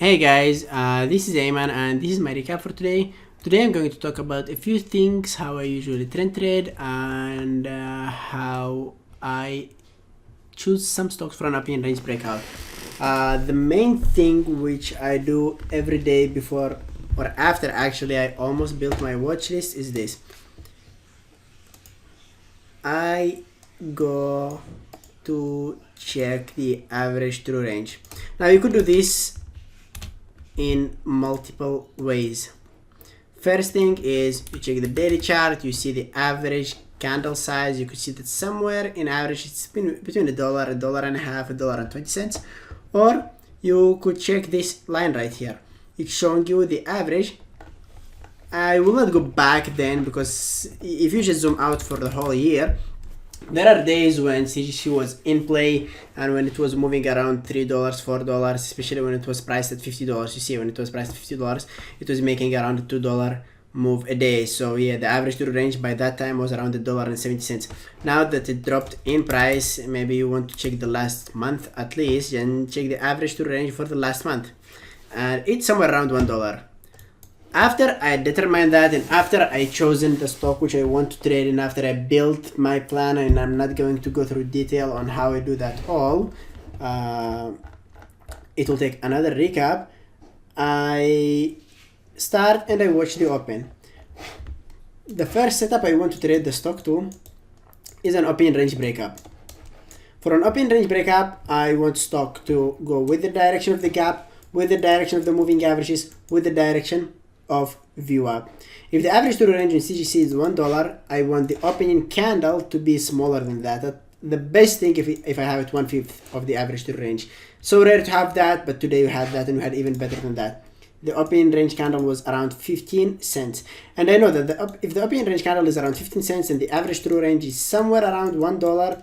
Hey guys, this is Aiman and this is my recap for today. Today I'm going to talk about a few things, how I usually trade and how I choose some stocks for an up and range breakout. The main thing which I do every day before or after actually I almost built my watch list is this. I go to check the average true range. Now you could do this in multiple ways. First thing is you check the daily chart, you see the average candle size. You could see that somewhere in average it's between a dollar and a half, $1.20. Or you could check this line right here. It's showing you the average. I will not go back then because if you just zoom out for the whole year, there are days when CGC was in play and when it was moving around $3, $4, especially when it was priced at $50. You see, when it was priced at $50, it was making around a $2 move a day. So yeah, the average true range by that time was around $1.70. Now that it dropped in price, maybe you want to check the last month at least and check the average true range for the last month. And it's somewhere around $1. After I determined that and after I chosen the stock which I want to trade and after I built my plan, and I'm not going to go through detail on how I do that all, it will take another recap. I start and I watch the open. The first setup I want to trade the stock to is an open range breakup. For an open range breakup, I want stock to go with the direction of the gap, with the direction of the moving averages, with the direction of VWAP. If the average true range in CGC is $1, I want the opening candle to be smaller than that. The best thing if I have it 1/5 of the average true range. So rare to have that, but today we had that and we had even better than that. The opening range candle was around 15 cents. And I know that if the opening range candle is around 15 cents and the average true range is somewhere around $1,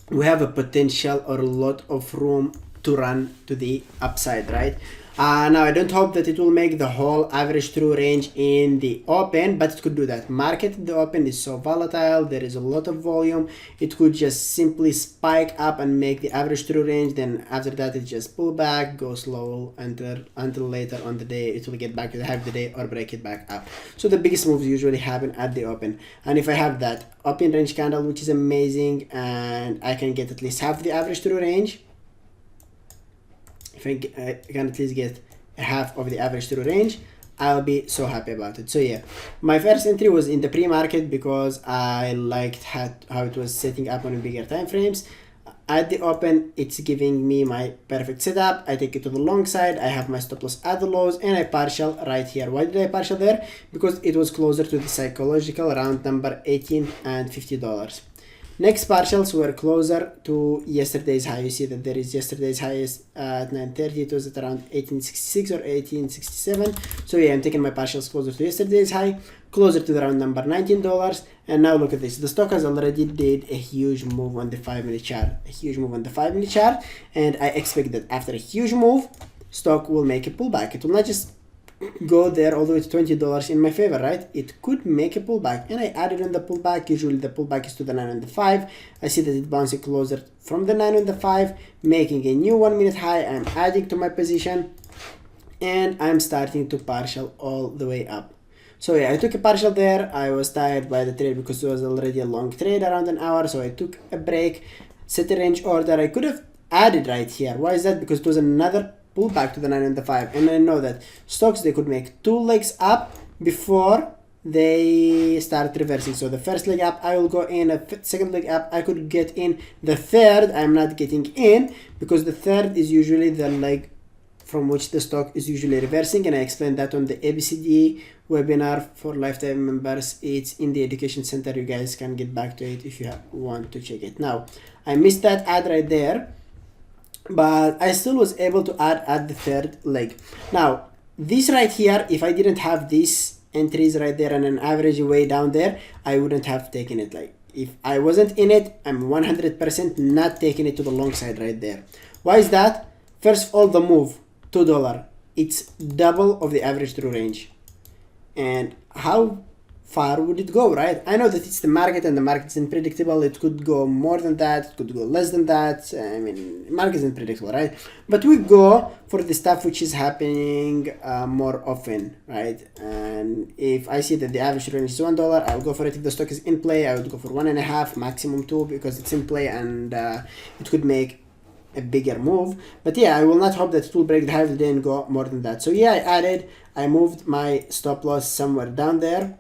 we have a potential or a lot of room to run to the upside, right? Now I don't hope that it will make the whole average true range in the open, but it could do that. Market at the open is so volatile, there is a lot of volume. It could just simply spike up and make the average true range, then after that it just pull back, go slow until later on the day it will get back to the high of the day or break it back up. So the biggest moves usually happen at the open. And if I have that open range candle, which is amazing, and I can get at least half the average true range, if I can at least get a half of the average true range, I'll be so happy about it. So yeah, my first entry was in the pre-market because I liked how it was setting up on bigger time frames. At the open, it's giving me my perfect setup. I take it to the long side, I have my stop loss at the lows, and I partial right here. Why did I partial there? Because it was closer to the psychological round number 18 and $50. Next partials were closer to yesterday's high. You see that there is yesterday's highest at 9:30. It was at around 1866 or 1867. So yeah, I'm taking my partials closer to yesterday's high, closer to the round number $19. And now look at this. The stock has already did a huge move on the 5-minute chart. A huge move on the 5-minute chart. And I expect that after a huge move, stock will make a pullback. It will not just go there all the way to $20 in my favor, right? It could make a pullback, and I added on the pullback. Usually the pullback is to the 9 and the 5. I see that it bouncing closer from the 9 and the 5, making a new 1-minute high. I'm adding to my position and I'm starting to partial all the way up. So yeah, I took a partial there. I was tired by the trade because it was already a long trade around an hour, so I took a break, set a range order. I could have added right here. Why is that? Because it was another pull back to the 9 and the 5, and I know that stocks, they could make 2 legs up before they start reversing. So the first leg up I will go in, a second leg up I could get in, the third I'm not getting in because the third is usually the leg from which the stock is usually reversing, and I explained that on the ABCD webinar for lifetime members. It's in the education center. You guys can get back to it if you want to check it. Now I missed that ad right there, but I still was able to add at the third leg. Now this right here, if I didn't have these entries right there and an average way down there, I wouldn't have taken it. Like if I wasn't in it, I'm 100% not taking it to the long side right there. Why is that? First of all, the move $2, it's double of the average true range. And how far would it go, right? I know that it's the market and the market is unpredictable. It could go more than that, it could go less than that. I mean, market is unpredictable, right? But we go for the stuff which is happening more often, right? And if I see that the average range is $1, I'll go for it. If the stock is in play, I would go for 1.5, maximum 2, because it's in play and it could make a bigger move. But yeah, I will not hope that it will break the high of the day and go more than that. So yeah, I moved my stop loss somewhere down there.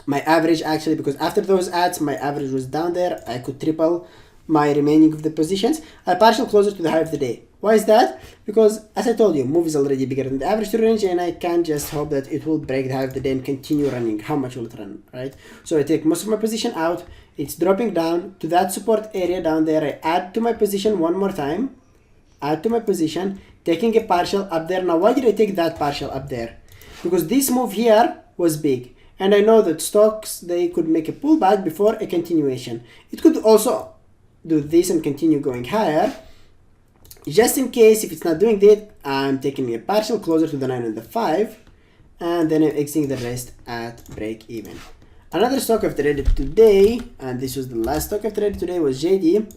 My average, actually, because after those ads my average was down there, I could triple my remaining of the positions. I partial closer to the high of the day. Why is that? Because as I told you, move is already bigger than the average to range, and I can't just hope that it will break the high of the day and continue running. How much will it run, right? So I take most of my position out. It's dropping down to that support area down there. I add to my position one more time, add to my position, taking a partial up there. Now why did I take that partial up there? Because this move here was big, and I know that stocks, they could make a pullback before a continuation. It could also do this and continue going higher. Just in case if it's not doing that, I'm taking a partial closer to the 9 and the 5, and then I'm exiting the rest at break even. Another stock I've traded today, and this was the last stock I've traded today, was JD.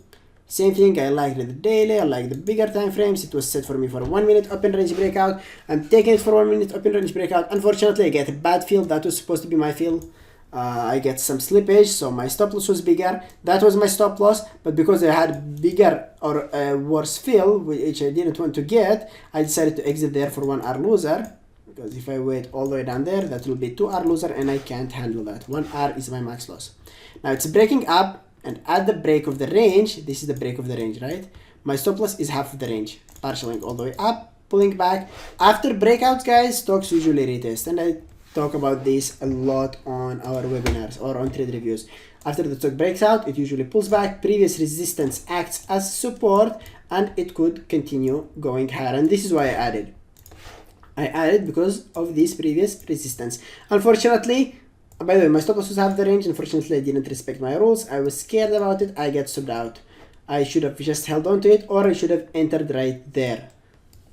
Same thing, I liked the daily, I like the bigger time frames. It was set for me for a 1 minute open range breakout. I'm taking it for 1 minute open range breakout. Unfortunately, I get a bad fill. That was supposed to be my fill. I get some slippage, so my stop loss was bigger. That was my stop loss, but because I had bigger or worse fill, which I didn't want to get, I decided to exit there for 1 hour loser. Because if I wait all the way down there, that will be 2 hour loser, and I can't handle that. 1 hour is my max loss. Now it's breaking up. And at the break of the range, this is the break of the range, right? My stop loss is half of the range. Partialing all the way up, pulling back. After breakouts, guys, stocks usually retest. And I talk about this a lot on our webinars or on trade reviews. After the stock breaks out, it usually pulls back. Previous resistance acts as support, and it could continue going higher. And this is why I added because of this previous resistance. Unfortunately, by the way, my stop loss was half the range. Unfortunately, I didn't respect my rules. I was scared about it. I get stopped out. I should have just held on to it, or I should have entered right there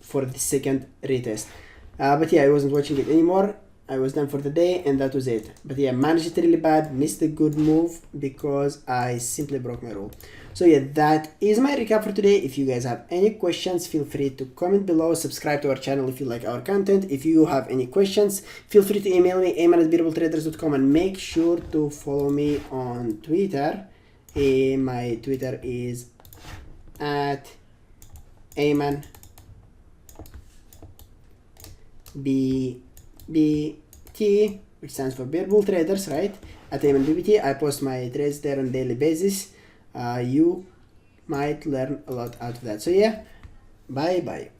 for the second retest. But yeah, I wasn't watching it anymore. I was done for the day, and that was it. But yeah, managed it really bad. Missed a good move because I simply broke my rule. So yeah, that is my recap for today. If you guys have any questions, feel free to comment below. Subscribe to our channel if you like our content. If you have any questions, feel free to email me, aiman@beatabletraders.com, and make sure to follow me on Twitter. My Twitter is at Aiman BBT, which stands for Beatable Traders, right? At Aiman BBT. I post my trades there on a daily basis. You might learn a lot out of that. So yeah, bye bye.